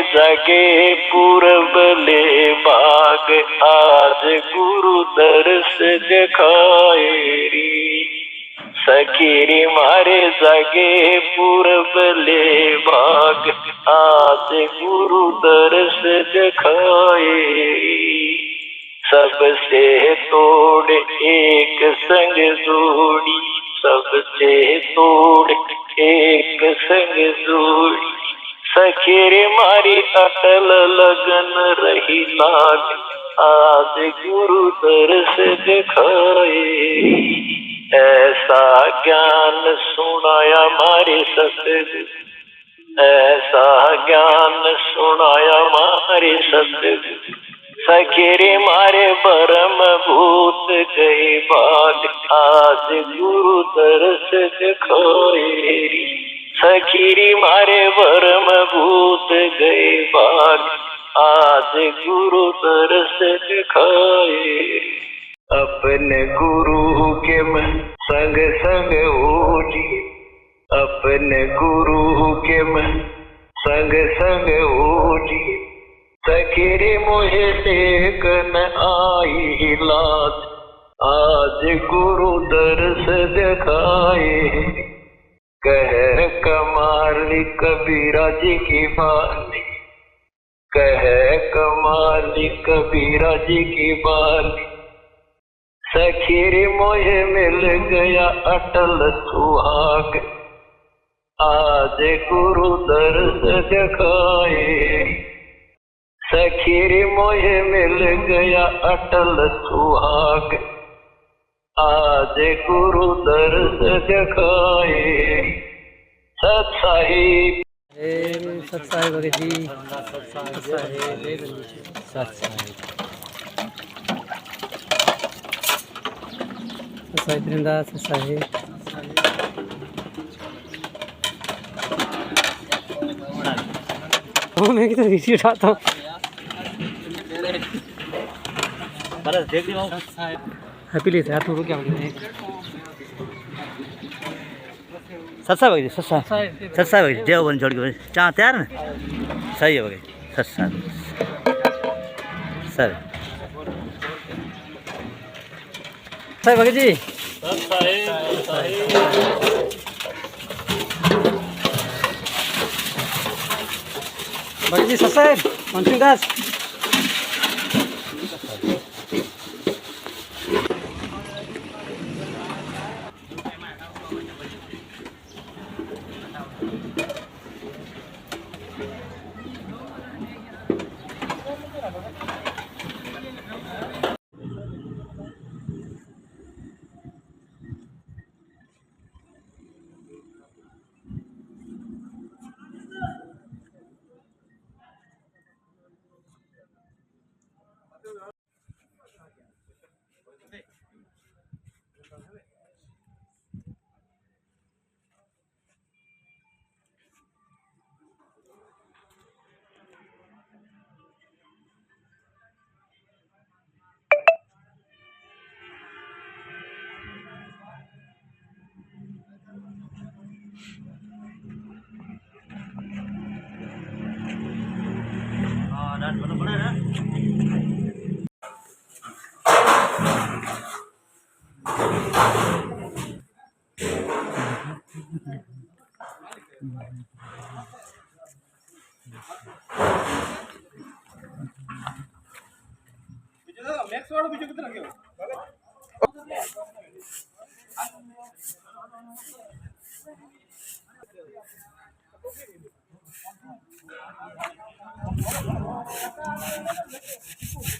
जगे पूरबले बाग, आज गुरु दर्श दिखाए री। सखीरी मारे जगे पूरबले बाग, आज गुरु दर्श दिखाए री। सबसे तोड़ एक संग जोड़ी, सबसे तोड़ एक संग जोड़ी। सखीरे मारी अटल लगन रही लाग, आज गुरु दर्श दिखाए। ऐसा ज्ञान सुनाया मारे सतगुरु, ऐसा ज्ञान सुनाया मारे सतगुरु। सखीरे मारे परम भूत गए बाग, आज गुरु दर्श दिखाए। सखीरी मारे परम भूत गए बाग, आज गुरु दर्श दिखाए। अपने गुरु के मन संग संग ओढ़ी, अपने गुरु के मन संग संग ओढ़ी। सखीरे मुझे टेक न आई लाज, आज गुरु दर्श दिखाए। कह कमाली कबीरा जी की बानी, कह कमाली कबीरा जी की बानी। सखीरे मुझे मिल गया अटल सुहाग, आज गुरु दर्श दिखाए। सखीरे मुझे मिल गया अटल सुहाग, आज गुरु दर्श दिखाए। सत साहिब सत साहिब जी, सत साहिब वृंदा, सत साहिब। मैं किधर वीडियो उठाता हूँ। हैप्पी ले यार, तू क्या बोल सत्सा भाई, सत्सा भाई देव बन छोड़ के चाह तैयार ना सही है भाई। सत्सा सर साहिब भगत जी, भगत जी, सत साहिब मनसिंह दास।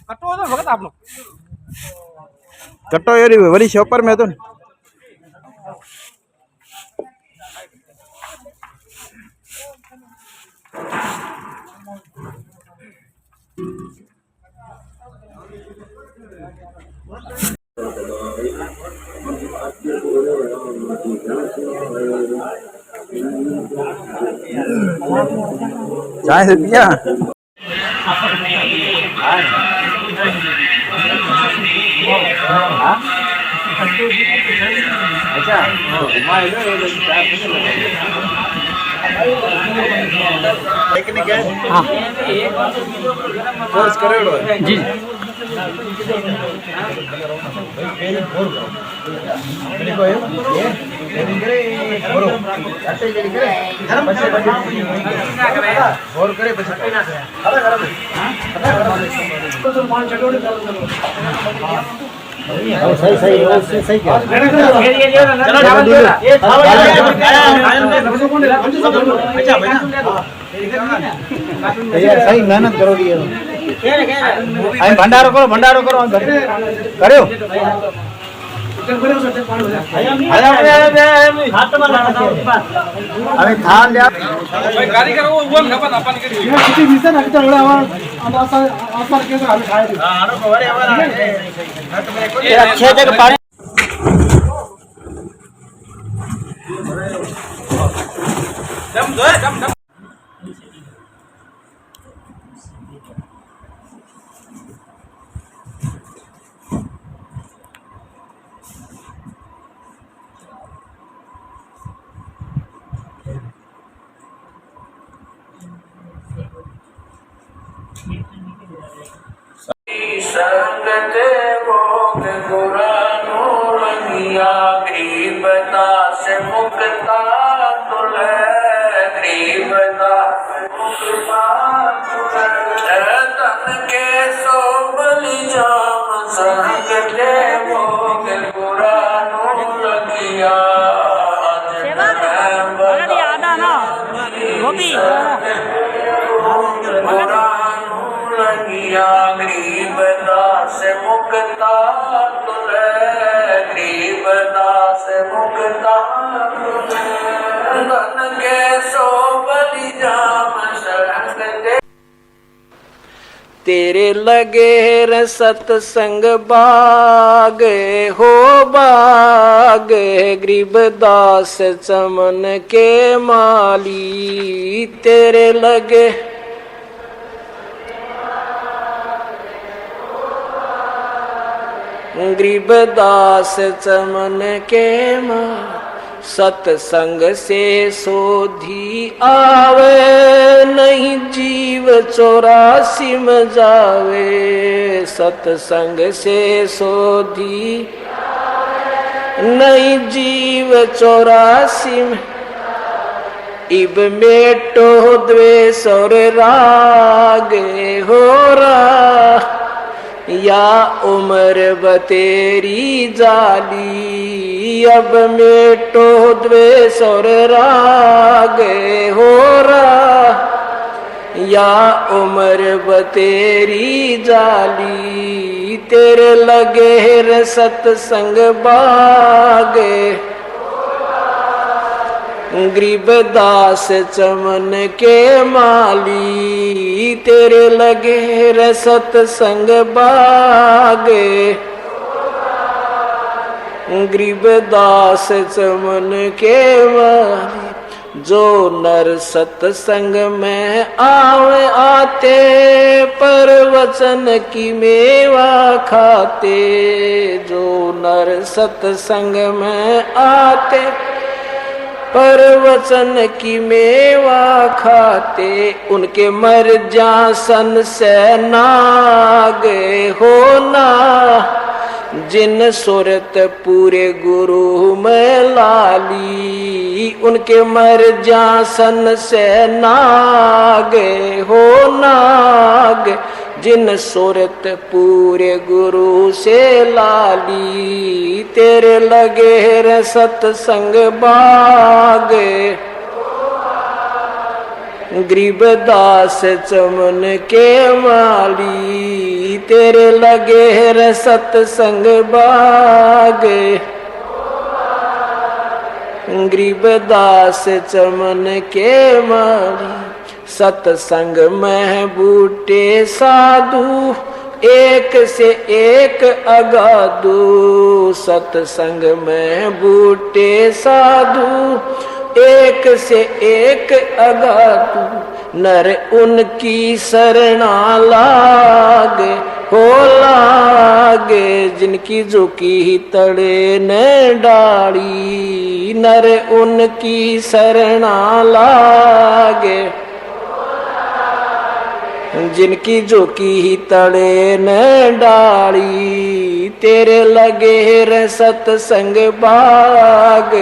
कटो तो भगत आप लोग कटो यार वरी शॉपर में तो चाय से पिया अच्छा हाँ जी सही मेहनत करो भंडारो करो करो अरे थाल लिया गाड़ी करो वो खबर अपन के किती दिवसात आता एवढा आवाज केलं आम्ही खायला अच्छे जगह पानी दम संगत भोग गुरानो लगिया गरीबता से मुक्ता तुल गरीबता मुक्ता तन के सो बलि जाम संगत भोग गुरानो लगिया गरीब दास मुक्ता तुल गरीब दास मुक्ता धन के सो बलि जाम शरण दे तेरे लगे रे सतसंग बाग हो बाग गरीब दास चमन के माली तेरे लगे गरीब दास चमन के मां सतसंग से सोधी आवे नहीं जीव 84 में जावे सतसंग से सोधी नहीं जीव 84 में इब मेटो द्वेष और राग हो रहा या उम्र बतेरी जाली अब मेटो द्वेष और राग हो रहा या उम्र बतेरी जाली तेरे लगे रे सतसंग बागे गरीब दास चमन के माली तेरे लगे रे सतसंग बागे गरीब दास चमन के माली जो नर सतसंग में आवे आते पर वचन की मेवा खाते जो नर सतसंग में आते पर वचन की मेवा खाते उनके मर जासन से नागे होना जिन सुरत पूरे गुरु में लाली उनके मर जासन से नागे हो नाग जिन सुरत पूरे गुरु से लाली तेरे लगे रे सतसंग बागे गरीब दास चमन के माली तेरे लगे रे सतसंग बागे गरीब दास चमन के माली सतसंग में बूटे साधु एक से एक अगाधु सतसंग में बूटे साधु एक से एक अगाधु नर उनकी शरणा लागे हो लागे जिनकी झुकी तड़े न डाली नर उनकी शरणा लागे जिनकी झुकी तड़े न डाली तेरे लगे रे सत्संग बाग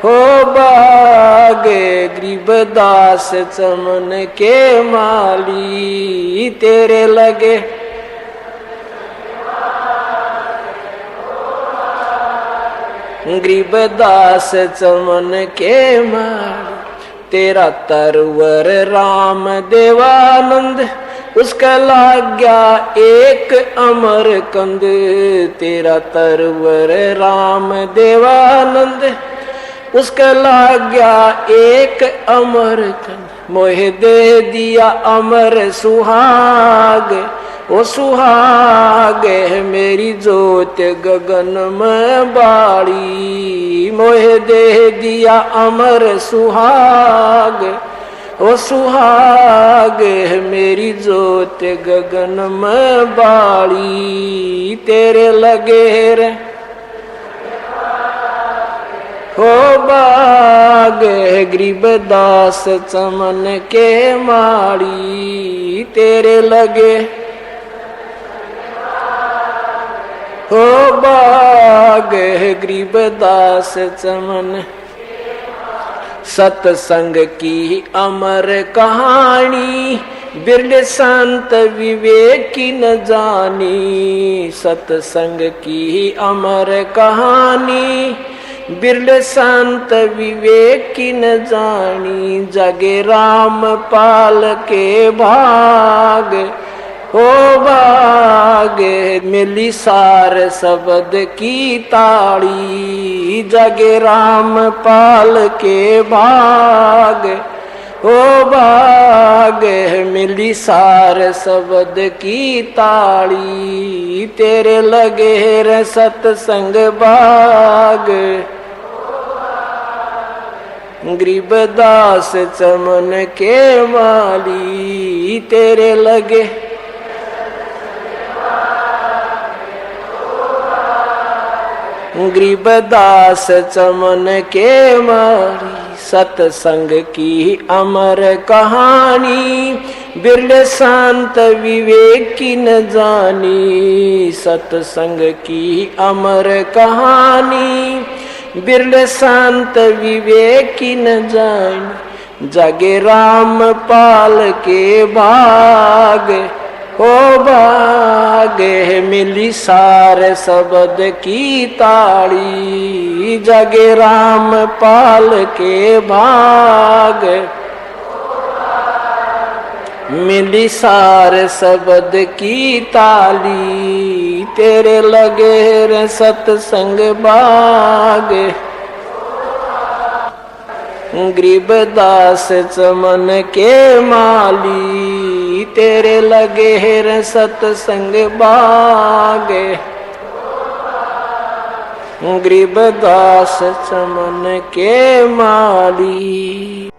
हो बाग गरीबदास चमन के माली तेरे लगे गरीबदास चमन के माली तेरा तरवर राम देवानंद उसका लाग गया एक अमर कंद तेरा तरवर राम देवानंद उसका लाग गया एक अमर कंद मोहे दे दिया अमर सुहाग ओ सुहाग मेरी जोत गगन में बाड़ी मोहे दे दिया अमर सुहाग ओ सुहाग मेरी जोत गगन में बाड़ी तेरे लगे रे हो बाग गरीबदास चमन के माड़ी तेरे लगे हो बाग गरीबदास चमन सत्संग की अमर कहानी बिरले संत विवेक की न जानी सत्संग की अमर कहानी बिरले संत विवेक की न जानी जगे राम पाल के भाग हो भाग मिली सार शब्द की ताड़ी जगे राम पाल के भाग हो भाग मिली सार शब्द की ताड़ी तेरे लगे रे सत्संग बाग गरीबदास चमन के माली तेरे लगे गरीबदास चमन के माली सत्संग की अमर कहानी बिरले संत विवेक की न जानी सत्संग की अमर कहानी बिरले संत विवेक की न जानी जगे राम पाल के भाग हो भागे मिली सार शब्द की ताड़ी जगे राम पाल के भाग मिली सार शब्द की ताली तेरे लगे रे सत्संग बाग गरीबदास चमन के माली तेरे लगे रे सत्संग बाग गरीबदास चमन के माली।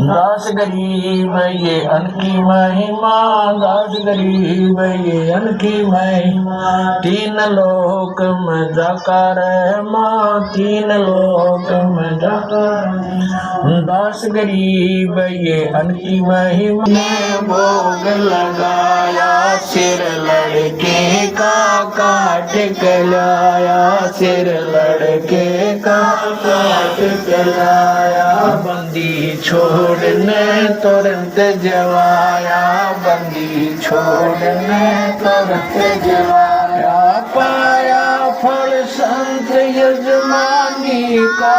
दास गरीब ये अनकी महिमा दास गरीब ये अनकी महिमा तीन लोक में जाकर माँ तीन लोक में जाकर दास गरीब ये अनकी महिमा ने भोग लगाया सिर लड़के का काट के लाया सिर लड़के का काट के लाया बंदी छोड़ने तुरंत जवाया बंदी छोड़ने तुरंत जवाया पाया फल संत यजमानी का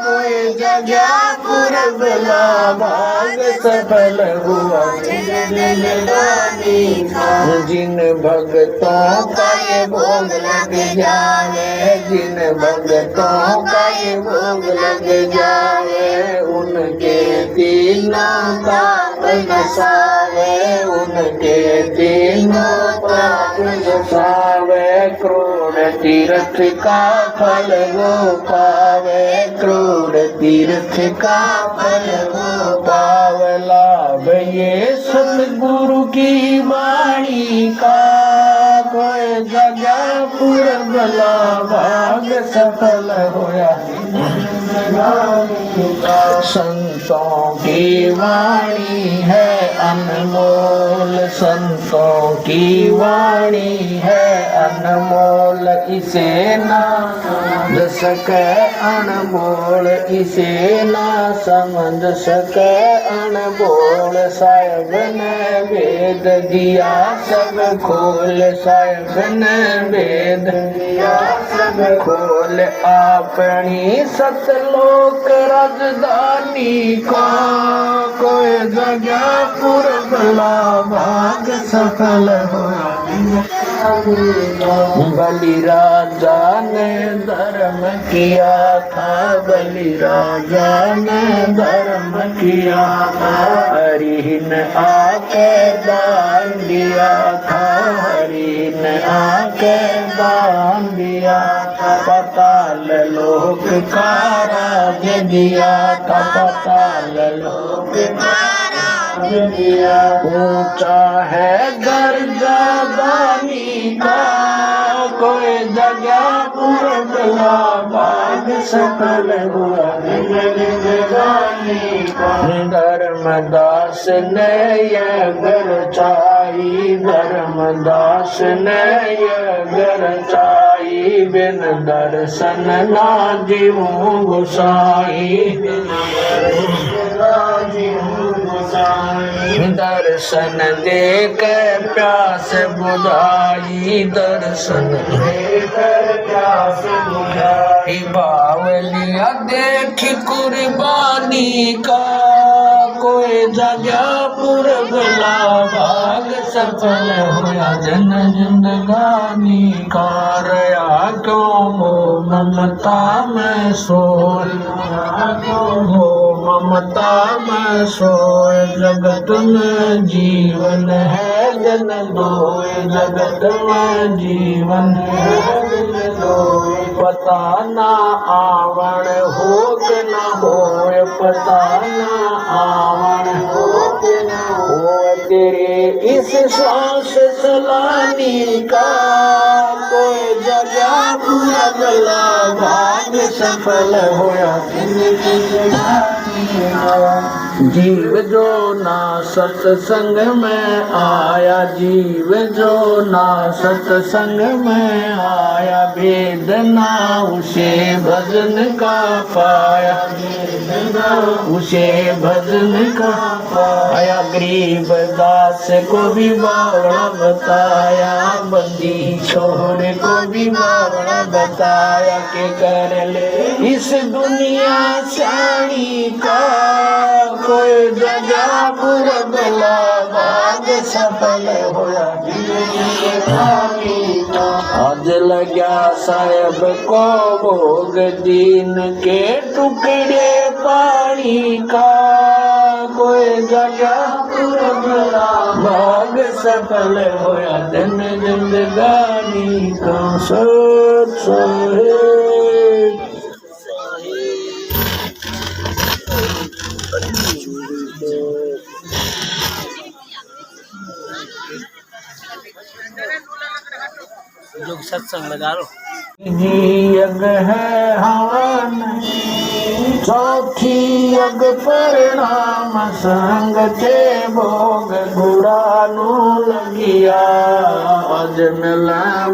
कोई जगह पुरबला भाग सफल हुआ जिन भक्तों का ये भोग लग जाए जिन भक्तों का ये भोग लग जाए उनके तीनों पाप नसावे उनके तीनों पाप नसावे क्रोध तीर्थ का फल वो पावे क्रोध तीर्थ का फल वो पावला। ये सतगुरु की वाणी का कोई जगह पूरा भला भाग सफल होया। संतों की वाणी है अनमोल, संतों की वाणी है अनमोल। इसे ना समझ सके अनमोल, इसे ना समझ सके अनमोल। साहिब ने वेद दिया सब खोल, साहिब ने वेद दिया सब खोल। अपनी सतलोक राजधानी का कोई जगह पुरबला भाग सफल होया। बलि राजा ने धर्म किया था, बलि राजा ने धर्म किया था। हरि ने आके दान दिया था, हरि ने आके दान दिया था। पाताल लोक का राज दिया था, पाताल लोक का राज दिया। ऊंचा है दर्जा दानी का कोई जगह पुरबला भाग सफल हुआ। धर्मदास ने ये घर चाही, धर्मदास ने ये घर चाही। बिन दर्शन ना जीवूं गोसाई, दर्शन देकर प्यास बुझाई, दर्शन देकर प्यास बुझाई। बावलिया देख कुर्बानी का कोई जगह पुरबला भाग सफल होया। जन जिंदगानी का रया क्यों मोह ममता में सोए, मोह ममता में सोए। जगत में जीवन है जन दोए, जगत में जीवन है जन दोए। पता ना आवण हो के न होए, पता ना आवण हो के न होए। तेरे इस श्वास सलानी का कोई जगह पुरबला भाग सफल होया। जीव जो ना सत्संग में आया, जीव जो ना सत्संग में आया। भेद ना उसे भजन का पाया, उसे भजन का पाया। गरीब दास को भी बावड़ा बताया, बंदी छोड़ को भी बावड़ा बताया। के कर ले इस दुनिया साड़ी का कोई जगह पुरबला भाग सफल होया। आज लगा साहेब को भोग दीन के टुकड़े पानी का कोई जगह पुरबला भाग सफल होया। दिन जिंदगानी का सत साहेब। लोग सत्संग लगा लो। यज्ञ है हवन, चौथी यज्ञ परिणाम। संग के भोग गुरानू लगिया, अज मिल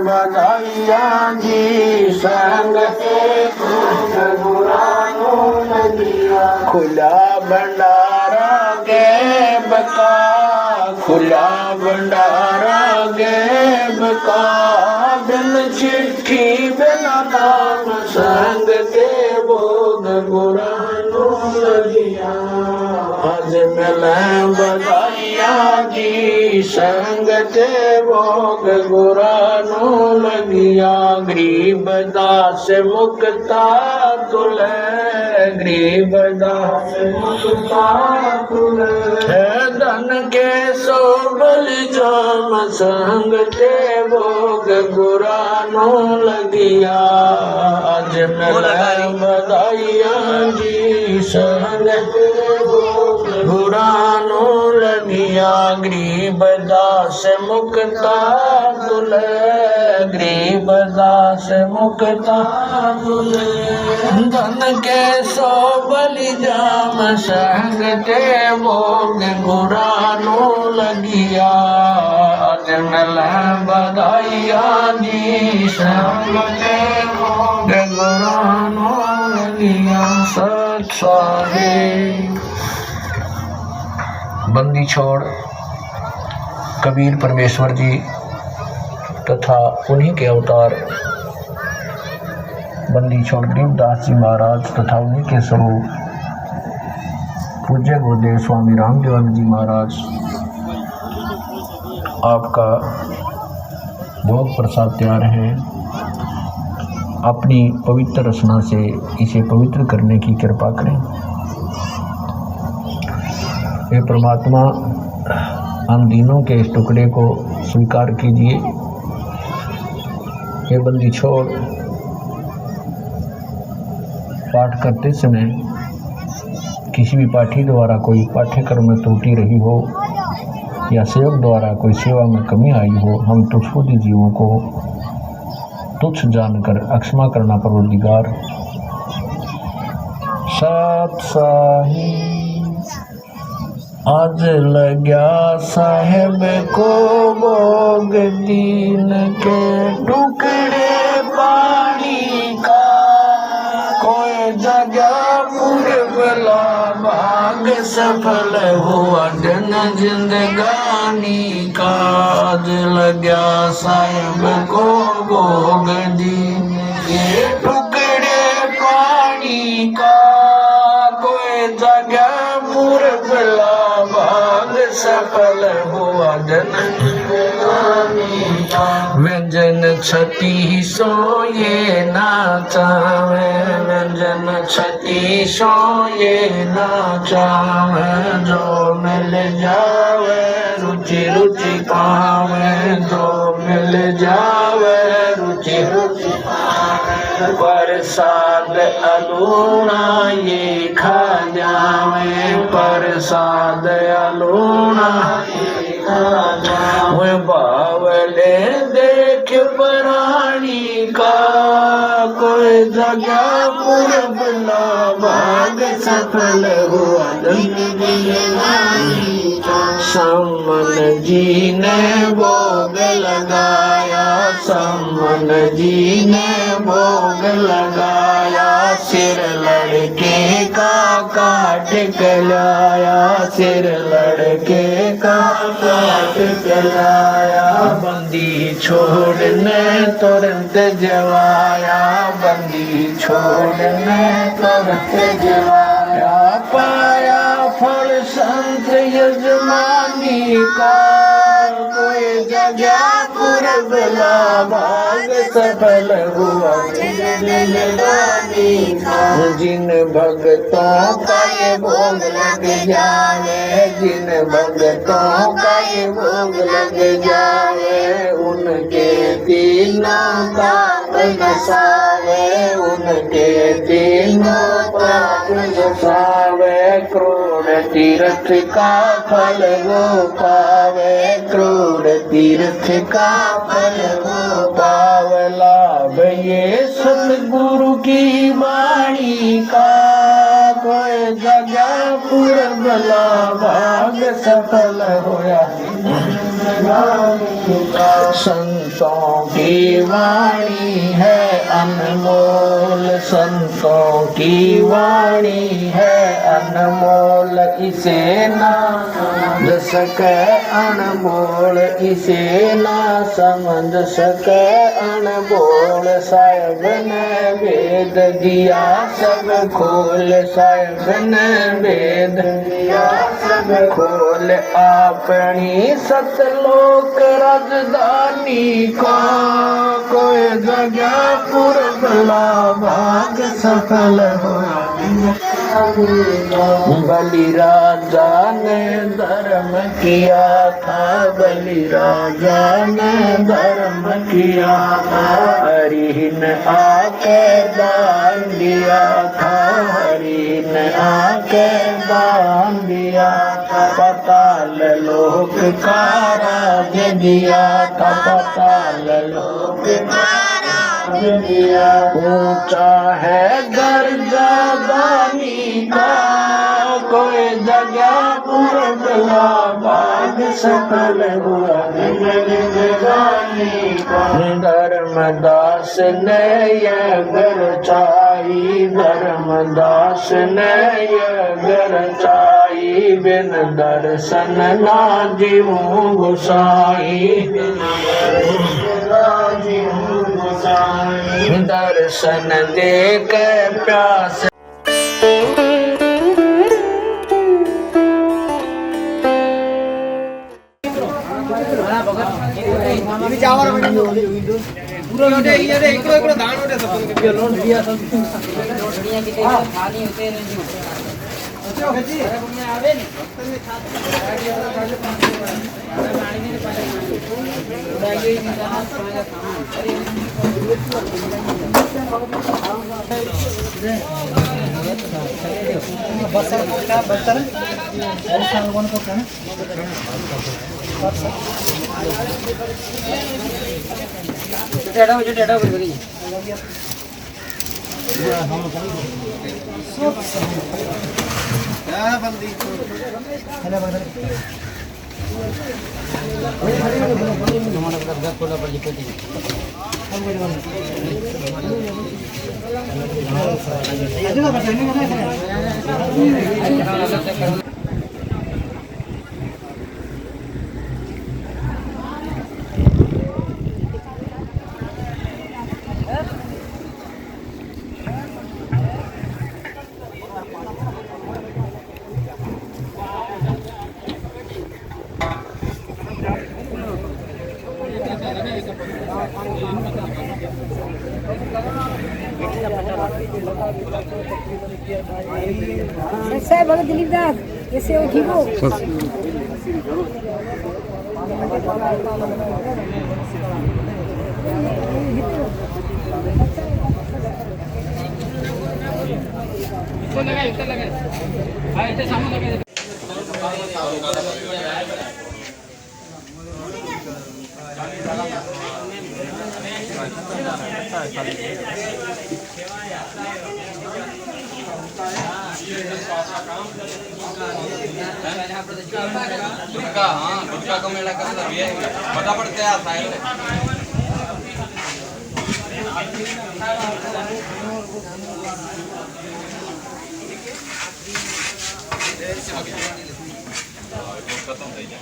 बधाइया जी। संग के भोग गुरानू लगिया। खुला भंडारा गैब का, खुला भंडारा गैब का। बिन चिट्ठी बिना नाम संग के भोग गुरानू लगिया। आज मिल बधाइया जी। संग के भोग गुरानू लगिया। गरीब दास मुक्ता तुले गरीबदास मुक्ता तुले धन के सो बल जाम संग ते भोग गुरानो लगिया आज मिले बधाइया जी संग ते भोग गुरानो लगिया गरीबदास मुक्ता तुले गरीबदास मुक्ता तुले धन के सो बलि जाम संग ते भोग गुरानो लगिया आज मिले बधाइया जी संग ते भोग गुरानो लगिया सत साहिब बंदी छोड़ कबीर परमेश्वर जी तथा उन्हीं के अवतार बंदी छोड़ गरीबदास जी महाराज तथा उन्हीं के स्वरूप पूज्य गुरुदेव स्वामी रामदेवानंद जी महाराज आपका भोग प्रसाद तैयार है। अपनी पवित्र रचना से इसे पवित्र करने की कृपा करें। हे परमात्मा हम दीनों के इस टुकड़े को स्वीकार कीजिए। हे बंदी छोड़ पाठ करते समय किसी भी पाठी द्वारा कोई पाठ्यक्रम में त्रुटि रही हो या सेवक द्वारा कोई सेवा में कमी आई हो, हम तुच्छबुद्धि जीवों को तुच्छ जानकर अक्षमा करना परवरदिगार। सत साहिब आज लग्या साहेब को भोग दीन के टुकड़े पानी का कोई जगह पूर्वला भाग सफल हुआ जन जिंदगानी का आज लग्या साहेब को भोग दीन के टुकड़े पानी का कोई जगह पूर्वला भाग सफल हुआ जन व्यंजन छती सोए नाचावे व्यंजन छती सोए नाचावे जो मिल जावे रुचि रुचि पावे जो मिल जावे रुचि रुचि पावे प्रसाद अलूना ये खा जावे प्रसाद अलूना वे बावले देख प्राणी का कोई जगह पूर्वला भाग सफल हुआ सम्मन जी ने भोग लगाया सम्मन जी ने भोग लगाया सिर लड़के का काट के लाया सिर लड़के का काट के लाया बंदी छोड़ने तुरंत जवाया बंदी छोड़ने तुरंत जवाया पाया फल संत यजमानी का कोई जगह पूर्वला भाग सफल हुआ जिन भक्तों का ये भोग लग जाए जिन भक्तों का ये भोग लग जाए उनके तीनों का नसावे उनके तीनों का नसावे क्रोड़ तीर्थ का फल वो पावे क्रोड़ तीर्थ का फल वो पावे लाभ ये सतगुरु की वाणी का कोई जगह पूर्वला भाग सफल होया संतों की वाणी है अनमोल संतों की वाणी है अनमोल इसे ना समझ सके अनमोल इसे ना समझ सके अनमोल साहिब ने वेद दिया सब खोल साहिब ने वेद दिया सब खोल अपनी सतलोक राजधानी का कोई जगह पूर्वला भाग सफल हुआ बलि राजा ने धर्म किया था, बलि राजा ने धर्म किया था। हरि ने आके दान दिया था, हरि ने आके दान दिया था। पाताल लोक का राज दिया था, पाताल लोक का राज दिया। ऊंचा है दर्जा दानी का, कोई जगह पुरबला बाग सकल हुआ दानी का। धर्मदास ने यह घर चाही, धर्मदास ने यह घर चाही। बिन दर्शन ना जीवूं गोसाई, दर्शन दे के प्यास। साहब भगत दिलीप दास कैसे हो, ठीक हो? गुटका का मेला कसला भी है, फटाफट तैयार था खत्म થઈ જાય।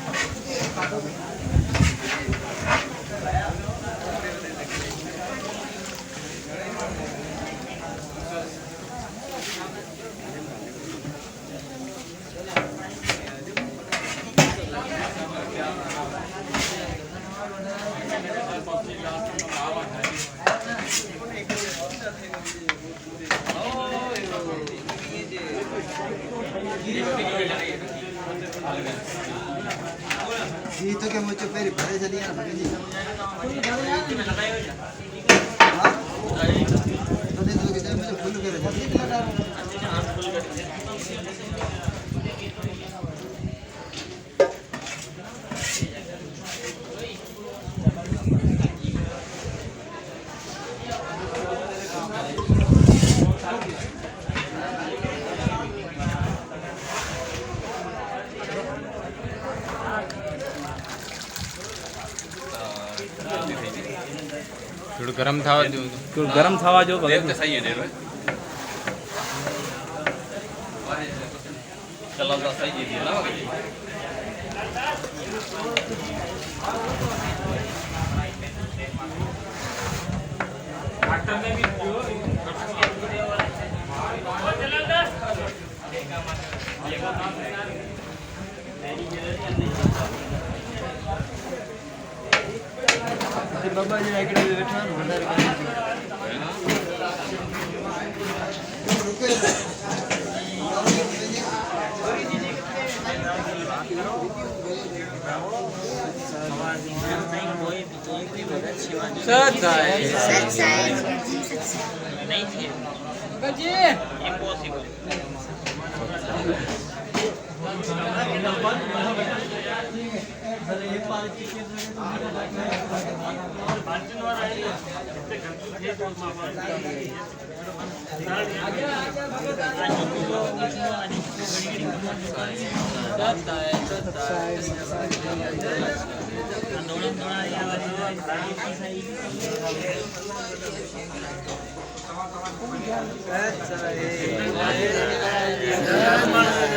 जी तो के मुझे फिर भरे चली ना भगे जी तो दे दो के जब मुझे फुल करे जल्दी लगा थोड़ा गरम था जो भगत सही है डेढ़ चलो तो सही है ना डॉक्टर ने भी बाबा जी आके बैठा भंडार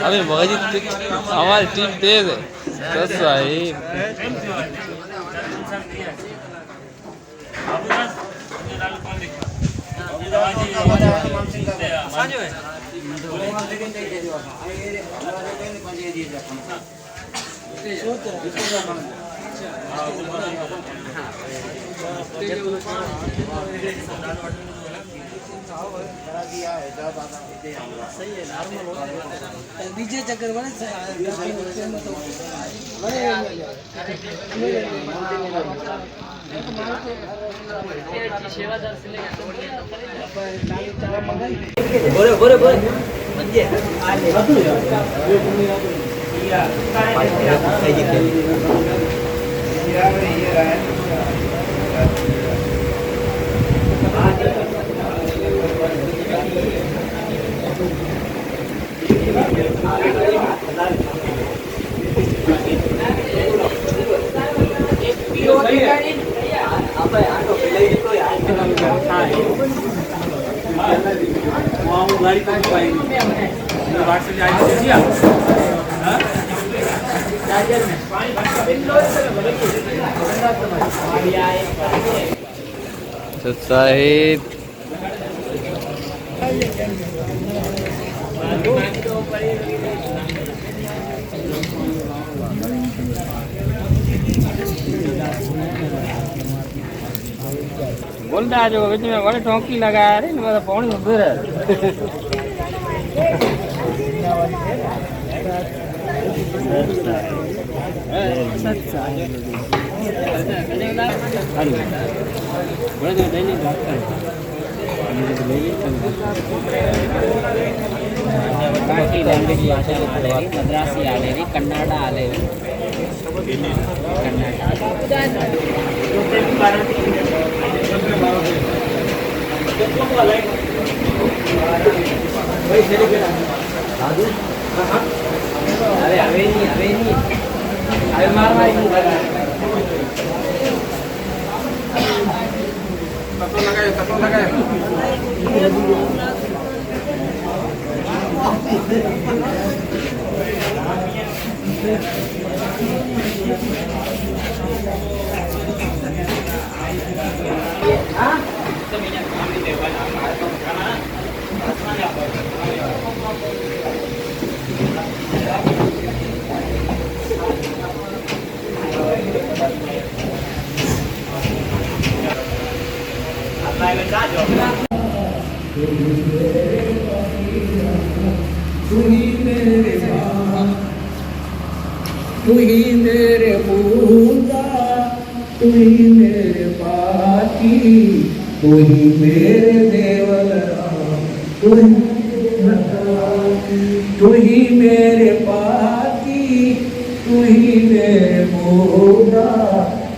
अभी भगत जी हमारी टीम तेज है सच साहिब बीजे चक्कर वाले साहिब बोलता जो बीच में बड़े टोंकी लगा रहे मेरा पौड़ी उधर लैंग्वेज भाषा मद्रासी आले कन्नाडा आले अरे अवे नहीं अवे मार तू ही मेरे पूजा तू ही मेरे पाती तू ही मेरे देवल तू ही मेरे पाती तू ही मेरे पूजा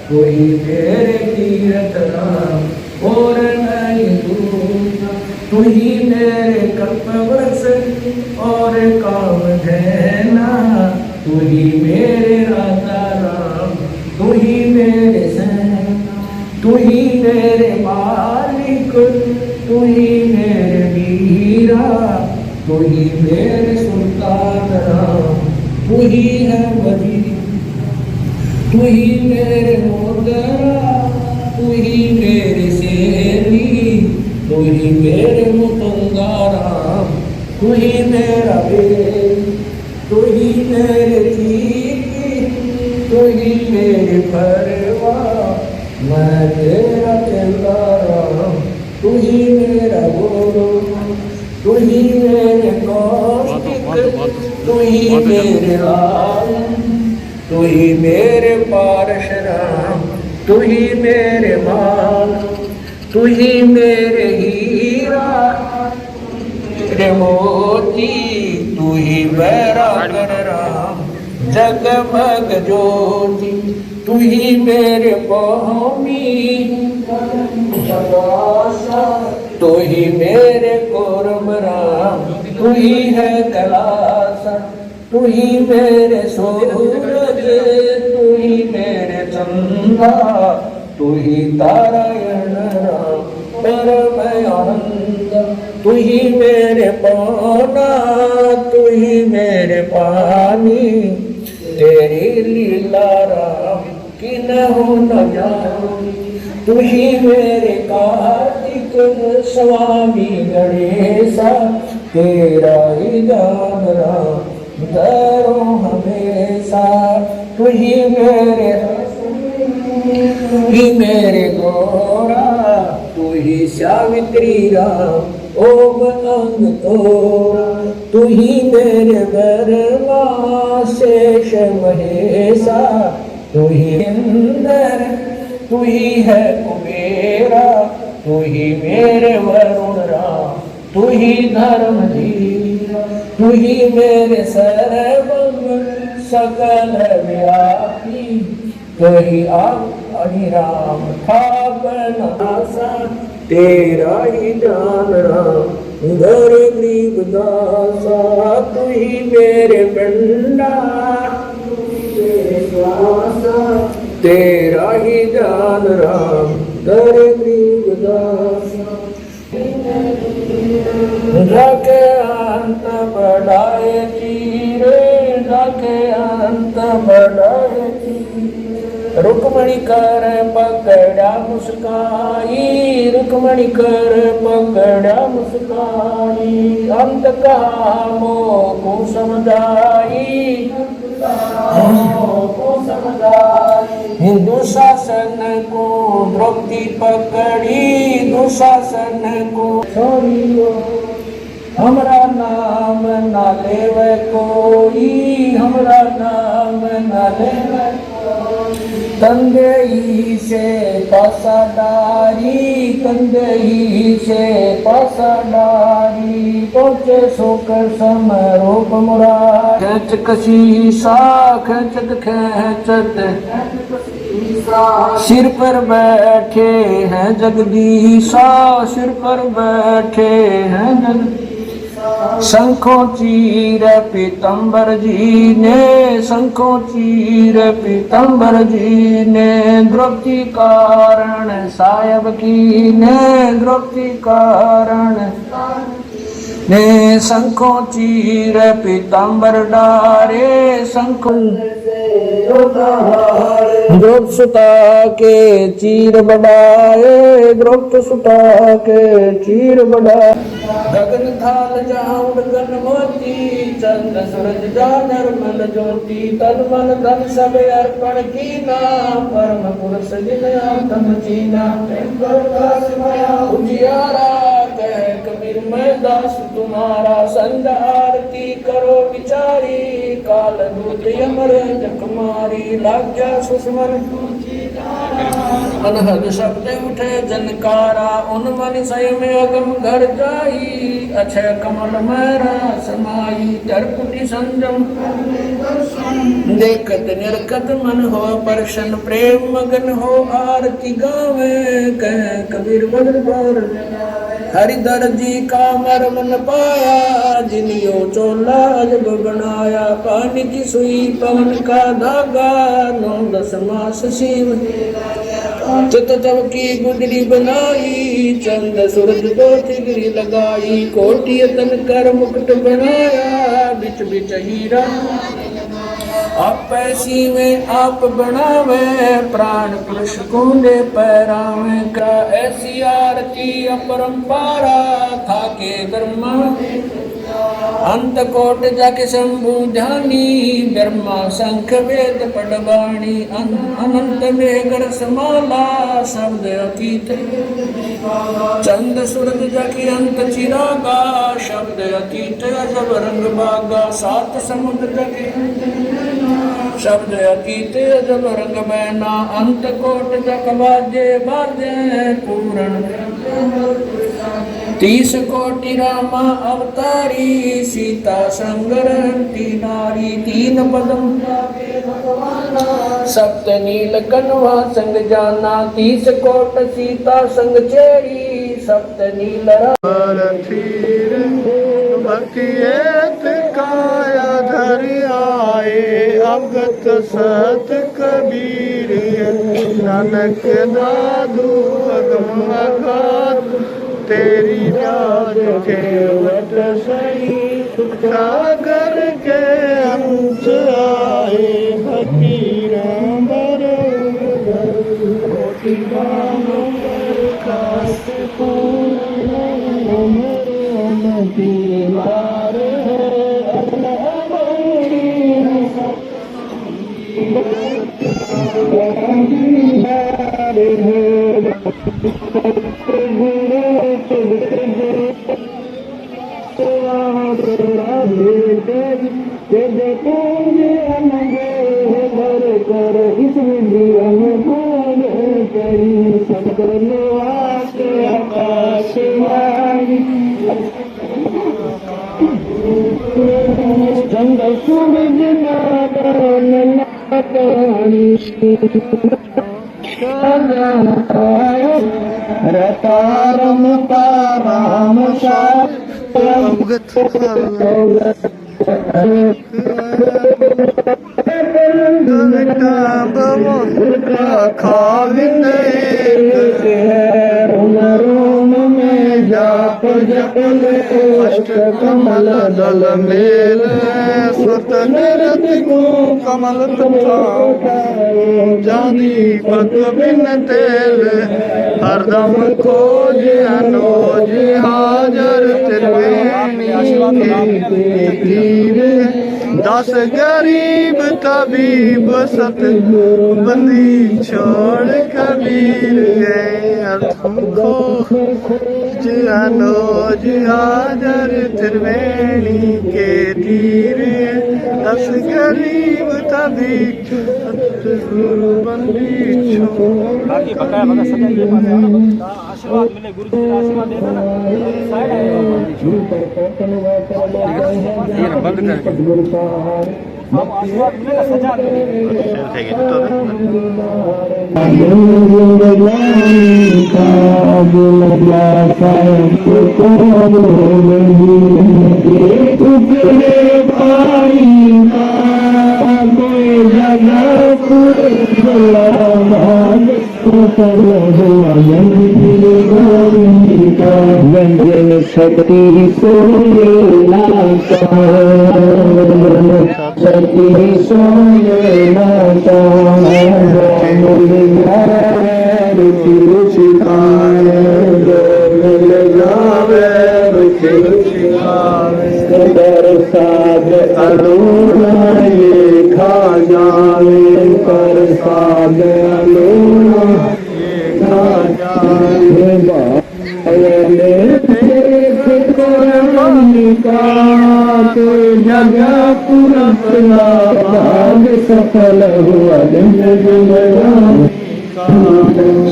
तू ही मेरे तीरथ राम और नहीं दूजा तू ही मेरे कल्प वृक्ष और काम धैना तू ही मेरे राधा राम तू ही मेरे सेना तू ही मेरे मालिक तू ही मेरे वीरा तू ही मेरे सुल्तान राम तू ही है वही तू ही मेरे मोगरा तू ही मेरे शेरी तू ही मेरे मुतंगा राम तू ही मेरा बेल तू ही मेरे चीकी तू ही मेरे परवाह मैं तेरा चलता राम तू ही मेरा गुरु तू ही मेरे कौशिक तू ही मेरे राम तू ही मेरे पारश राम तू ही मेरे माल, तू ही मेरे हीरा रे मोती, तू ही बैरागर राम जगमग ज्योति, तू ही मेरे स्वामी, तू ही मेरे कुर्म राम, तू ही है कैलासा, तू ही मेरे सूरज, तू ही मेरे चंद्रा, तू ही तारायण राम परम आनंद, तू ही मेरे पाना, तू ही मेरे पानी, तेरी लीला राम कि न हो न जानी, तू ही मेरे कार्तिक स्वामी गणेशा, तेरा ही गान राम धरो हमेशा, तू ही मेरे गौरा, तू ही सावित्री राम ओम अंग तोरा, तू ही मेरे बरमा शेष महेशा, तू ही इंद्र, तू ही है कुबेरा, तू ही मेरे वरुण राम, तू ही धर्म धीरा, तू ही मेरे सर्वम सकल व्यापी, तू ही आदि राम ठावन आसा, तेरा ही जान राम घर गरीब दासा, तू ही मेरे बंडा तेरा ही जान राम घर गरीब दासा, रखे अंत बढ़ाए चीरे, रखे अंत बढ़ाए चीरे, रुक्मणी कर पकड़ा मुस्काई, रुक्मणी कर पकड़ा मुस्काई, अंत कहा मोह को समझाई, हिंदू शासन को द्रौपदी पकड़ी, दुशासन को छोड़ियो, हमरा नाम ना लेवे कोई, हमरा नाम ना लेवे, कंधे से पासादारी, कंधे से पासादारी, पहुँचे सुख समरूप मुरार, खेच कसी सा खेचत खेचत सिर पर बैठे हैं जगदीशा, सिर पर बैठे हैं जगदीशा, शंखों चीर पीतम्बर जी ने, शंखों चीर पीतम्बर जी ने, द्रौपदी कारण सायब की ने, द्रौपदी कारण ने, शंखों चीर पीतम्बर डारे, शंखों द्रौपद सुता के चीर बढ़ाए, द्रौपद सुता के चीर बढ़ाए, गगन थाल जाऊं गगन मोती, चंद सूरज जा निर्मल ज्योति, तन मन धन सब अर्पण कीना, परम पुरुष जिन आत्म जीना, उजियारा कह कबीर मैं दास तुम्हारा, संध्या आरती करो विचारी, काल दूत यमर जकमारी, लाग्या सुषमन अनहद शब्द उठे जनकारा, उन मन संयम अगम घर जाई, अक्षय कमल मैरा समाई, त्रिपुटी संजम देखत निरखत मन हो प्रसन्न, प्रेम मगन हो आरती गावे, कह कबीर बदल पर हरिधर जी का मरमन पाया, जिनियो चोला जब बनाया, पानी की सुई पवन का धागा, 9-10 मास शिव चित तब की गुदरी बनाई, चंद सूरज दो थिगरी लगाई, कोटि तन कर मुकुट बनाया, बिच बिच हीरा आप ऐसी में आप बनावे, प्राण पुरुष कुंडे पैरावे, का ऐसी आरती अपरंपारा था के ब्रह्मा अंत कोट जग शंभु ध्यानी ब्रह्मा शंख वेद पटवाणी अनंत में गण समाला शब्द अतीत चंद सूरज जग अंत चिरागा शब्द अतीत अजब रंग बागा सात समुद्र जग शब्द अतीत अजब रंग मैना अंत कोट जग वाद्य वाद्य पूर्ण 30 कोटि रामा अवतारी सीता संगरती नारी 3 पदम सप्त नील कनवा संग जाना 30 कोट सीता संग चेरी सप्त नील काया धरि आए अगत सत कबीर नानक दादू अगम अगाध तेरी राज केवट सही सागर के अंश आए फकीर बर कोटि काश रतारम ताराम में जाप अष्ट कमल दल मेल सुत निरत को कमल जानी पत बिन तेल हरदम खोज अनोज हाजर त्रिवेणी 10 गरीब तबीब सतगुरु बंदी छोड़ कबीर गए खोज अनोज हाजर त्रिवेणी के तीर 10 गरीब तबीब सतगुरु बंदी छोड़ बाकी बकाया बगा सजाइए पास आओ ना आशीर्वाद मिले गुरु जी का आशीर्वाद देना ना साइड आए ये बंद कर हम आशीर्वाद मिलेगा सजा व्यंजन शक्ति सोये शक्ति सोये रुचि रुचि खाए मिल जावे रुचि रुचि खाए प्रसाद अरुणा ये खा जावे प्रसाद अरुणा ये खा जावे जगह पुरस्ला भाग सफल हुआ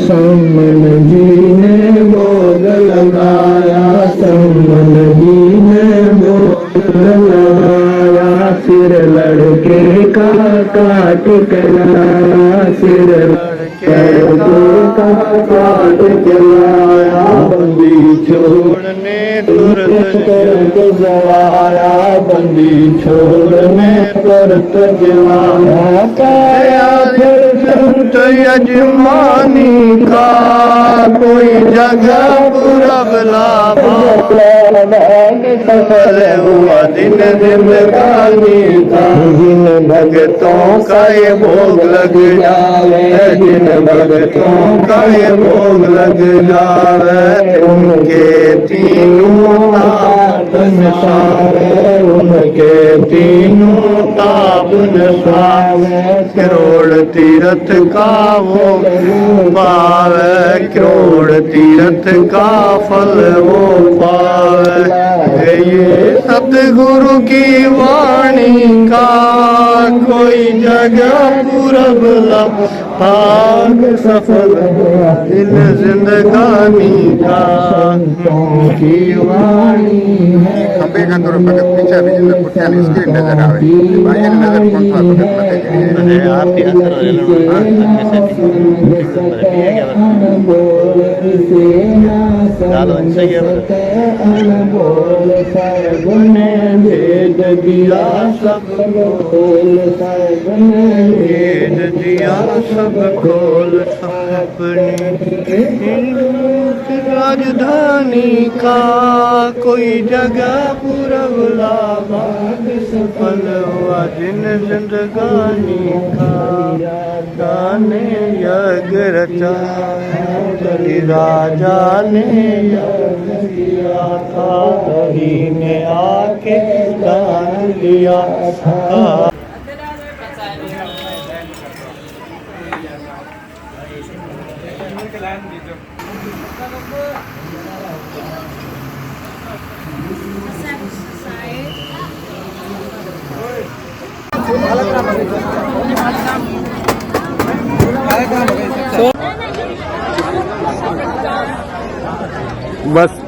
समन जी ने भोग लगाया समन जी ने भोग लगाया सिर लड़के का काट कराया सिर लड़के का काट कराया बंदी छोड़ने तुरंत जवाया बंदी छोड़ने तुरंत जवाया काया संत यजमानी का कोई जगह पूरा सफल हुआ दिन जिंदगानी का जिन भगतों का ये भोग लग जावे जिन भगतों का ये भोग लग जावे उनके तीनों नसावे उनके तीनों ताप नसावे करोड़ तीर्थ का वो पावे करोड़ तीर्थ का फल वो पावे ये सतगुरु की वाणी का कोई जगह पूरबला भाग सफल इन जिंदगानी का संतों की वाणी है खंबे का तोर भगत पीछे भी जिंदा पुठिया स्क्रीन नजर आवे बाहर नजर कौन था भगत अरे आप ही असर हो भेद दिया सब खोल भेद दिया सब खोल अपनी हिंदू राजधानी का कोई जगह पूरबला भाग सफल हुआ जिन जिंदगानी का गाने यज्ञ रचा कली राजा ने यज्ञ किया था दही में आके दान लिया था बस